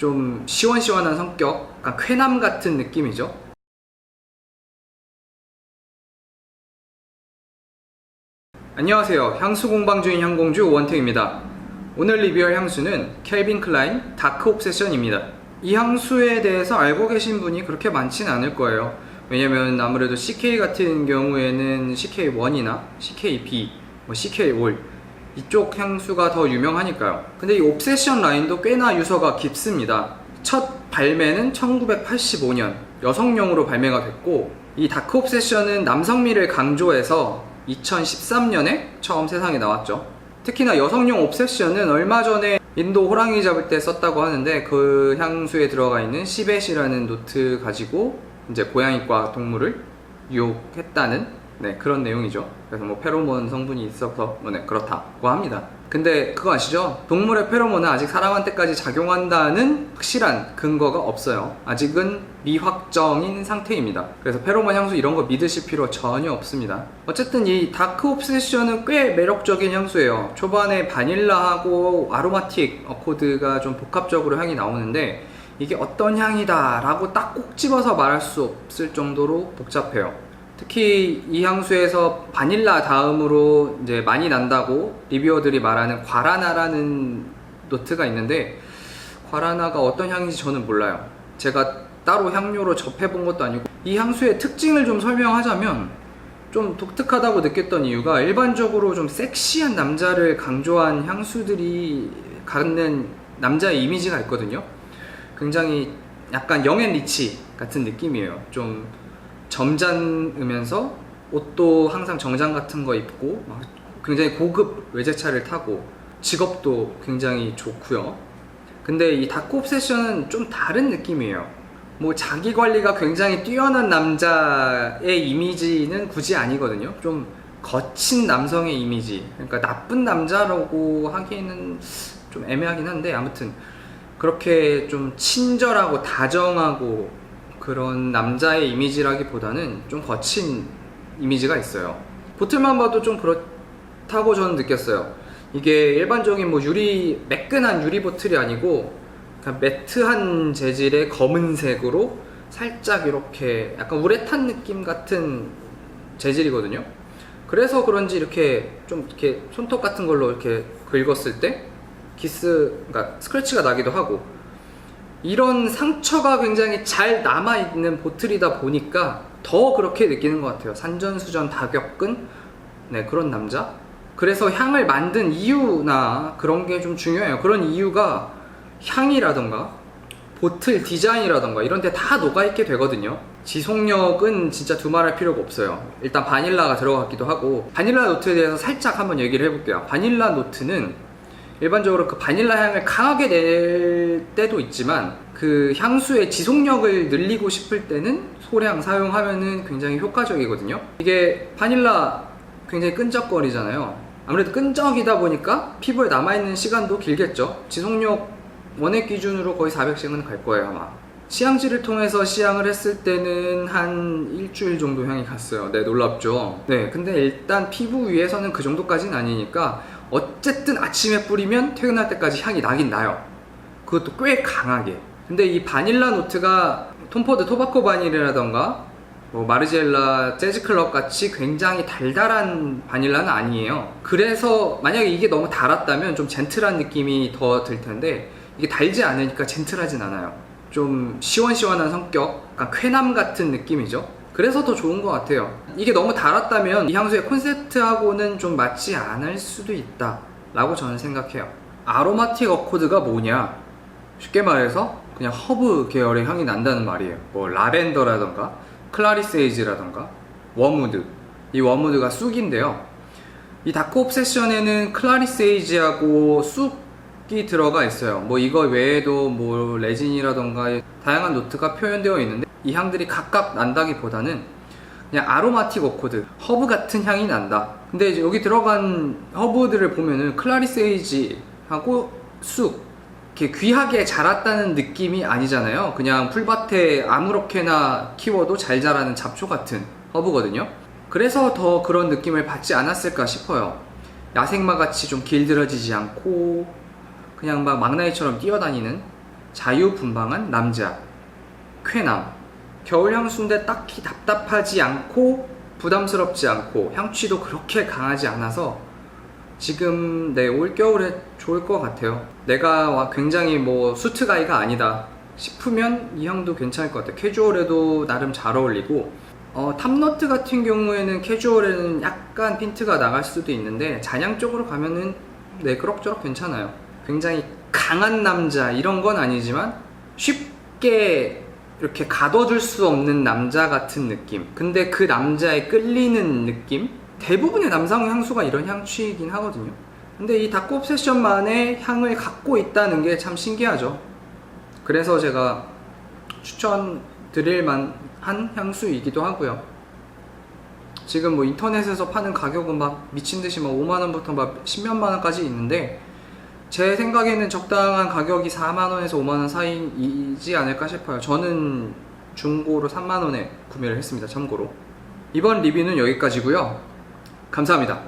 좀 시원시원한 성격, 약간 쾌남 같은 느낌이죠. 안녕하세요. 향수 공방 중인 향공주 원택입니다. 오늘 리뷰할 향수는 캘빈 클라인 다크 옵세션입니다. 이 향수에 대해서 알고 계신 분이 그렇게 많지는 않을 거예요. 왜냐면 아무래도 CK 같은 경우에는 CK1이나 CKB, CK 올 이쪽 향수가 더 유명하니까요. 근데 이 옵세션 라인도 꽤나 유서가 깊습니다. 첫 발매는 1985년 여성용으로 발매가 됐고, 이 다크 옵세션은 남성미를 강조해서 2013년에 처음 세상에 나왔죠. 특히나 여성용 옵세션은 얼마 전에 인도 호랑이 잡을 때 썼다고 하는데, 그 향수에 들어가 있는 시벳이라는 노트 가지고 이제 고양이과 동물을 유혹했다는 그런 내용이죠. 그래서 뭐 페로몬 성분이 있어서 그렇다고 합니다. 근데 그거 아시죠? 동물의 페로몬은 아직 사람한테까지 작용한다는 확실한 근거가 없어요. 아직은 미확정인 상태입니다. 그래서 페로몬 향수 이런 거 믿으실 필요 전혀 없습니다. 어쨌든 이 다크 옵세션은 꽤 매력적인 향수예요. 초반에 바닐라하고 아로마틱 어코드가 좀 복합적으로 향이 나오는데, 이게 어떤 향이다 라고 딱 꼭 집어서 말할 수 없을 정도로 복잡해요. 특히 이 향수에서 바닐라 다음으로 이제 많이 난다고 리뷰어들이 말하는 과라나라는 노트가 있는데, 과라나가 어떤 향인지 저는 몰라요. 제가 따로 향료로 접해본 것도 아니고. 이 향수의 특징을 좀 설명하자면, 좀 독특하다고 느꼈던 이유가, 일반적으로 좀 섹시한 남자를 강조한 향수들이 갖는 남자의 이미지가 있거든요. 굉장히 약간 영앤리치 같은 느낌이에요. 좀 점잖으면서 옷도 항상 정장 같은 거 입고 굉장히 고급 외제차를 타고 직업도 굉장히 좋고요. 근데 이 다크 옵세션은 좀 다른 느낌이에요. 뭐 자기 관리가 굉장히 뛰어난 남자의 이미지는 굳이 아니거든요. 좀 거친 남성의 이미지, 그러니까 나쁜 남자라고 하기에는 좀 애매하긴 한데, 아무튼 그렇게 좀 친절하고 다정하고 그런 남자의 이미지라기보다는 좀 거친 이미지가 있어요. 보틀만 봐도 좀 그렇다고 저는 느꼈어요. 이게 일반적인 뭐 매끈한 유리 보틀이 아니고 그냥 매트한 재질의 검은색으로 살짝 이렇게 약간 우레탄 느낌 같은 재질이거든요. 그래서 그런지 이렇게 좀 이렇게 손톱 같은 걸로 이렇게 긁었을 때 그러니까 스크래치가 나기도 하고, 이런 상처가 굉장히 잘 남아있는 보틀이다 보니까 더 그렇게 느끼는 것 같아요. 산전수전 다 겪은 그런 남자. 그래서 향을 만든 이유나 그런 게 좀 중요해요. 그런 이유가 향이라던가 보틀 디자인이라던가 이런 데 다 녹아있게 되거든요. 지속력은 진짜 두말할 필요가 없어요. 일단 바닐라가 들어갔기도 하고, 바닐라 노트에 대해서 살짝 한번 얘기를 해볼게요. 바닐라 노트는 일반적으로 그 바닐라 향을 강하게 낼 때도 있지만, 그 향수의 지속력을 늘리고 싶을 때는 소량 사용하면은 굉장히 효과적이거든요. 이게 바닐라 굉장히 끈적거리잖아요. 아무래도 끈적이다 보니까 피부에 남아있는 시간도 길겠죠. 지속력 원액 기준으로 거의 400씩은 갈 거예요, 아마. 시향지를 통해서 시향을 했을 때는 한 일주일 정도 향이 갔어요. 놀랍죠? 근데 일단 피부 위에서는 그 정도까지는 아니니까, 어쨌든 아침에 뿌리면 퇴근할 때까지 향이 나긴 나요. 그것도 꽤 강하게. 근데 이 바닐라 노트가 톰포드 토바코 바닐이라던가 뭐 마르지엘라 재즈클럽 같이 굉장히 달달한 바닐라는 아니에요. 그래서 만약에 이게 너무 달았다면 좀 젠틀한 느낌이 더 들 텐데, 이게 달지 않으니까 젠틀하진 않아요. 좀 시원시원한 성격, 약간 쾌남 같은 느낌이죠. 그래서 더 좋은 것 같아요. 이게 너무 달았다면 이 향수의 콘셉트하고는 좀 맞지 않을 수도 있다 라고 저는 생각해요. 아로마틱 어코드가 뭐냐? 쉽게 말해서 그냥 허브 계열의 향이 난다는 말이에요. 뭐 라벤더라던가 클라리세이지라던가 워무드, 이 워무드가 쑥인데요. 이 다크 옵세션에는 클라리세이지하고 쑥이 들어가 있어요. 뭐 이거 외에도 뭐 레진이라던가 다양한 노트가 표현되어 있는데, 이 향들이 각각 난다기보다는 그냥 아로마틱 어코드, 허브 같은 향이 난다. 근데 이제 여기 들어간 허브들을 보면은 클라리세이지하고 쑥, 이렇게 귀하게 자랐다는 느낌이 아니잖아요. 그냥 풀밭에 아무렇게나 키워도 잘 자라는 잡초 같은 허브거든요. 그래서 더 그런 느낌을 받지 않았을까 싶어요. 야생마같이 좀 길들여지지 않고 그냥 막 망나니처럼 뛰어다니는 자유분방한 남자, 쾌남. 겨울 향수인데 딱히 답답하지 않고 부담스럽지 않고 향취도 그렇게 강하지 않아서 지금 올겨울에 좋을 것 같아요. 내가 굉장히 뭐 수트가이가 아니다 싶으면 이 향도 괜찮을 것 같아요. 캐주얼에도 나름 잘 어울리고 탑노트 같은 경우에는 캐주얼에는 약간 핀트가 나갈 수도 있는데 잔향 쪽으로 가면은 그럭저럭 괜찮아요. 굉장히 강한 남자 이런 건 아니지만 쉽게 이렇게 가둬둘 수 없는 남자 같은 느낌. 근데 그 남자에 끌리는 느낌? 대부분의 남성 향수가 이런 향취이긴 하거든요. 근데 이 다크 옵세션만의 향을 갖고 있다는 게 참 신기하죠. 그래서 제가 추천드릴 만한 향수이기도 하고요. 지금 뭐 인터넷에서 파는 가격은 막 미친듯이 막 5만원부터 막 10몇만원까지 있는데 제 생각에는 적당한 가격이 4만원에서 5만원 사이이지 않을까 싶어요. 저는 중고로 3만원에 구매를 했습니다. 참고로. 이번 리뷰는 여기까지고요. 감사합니다.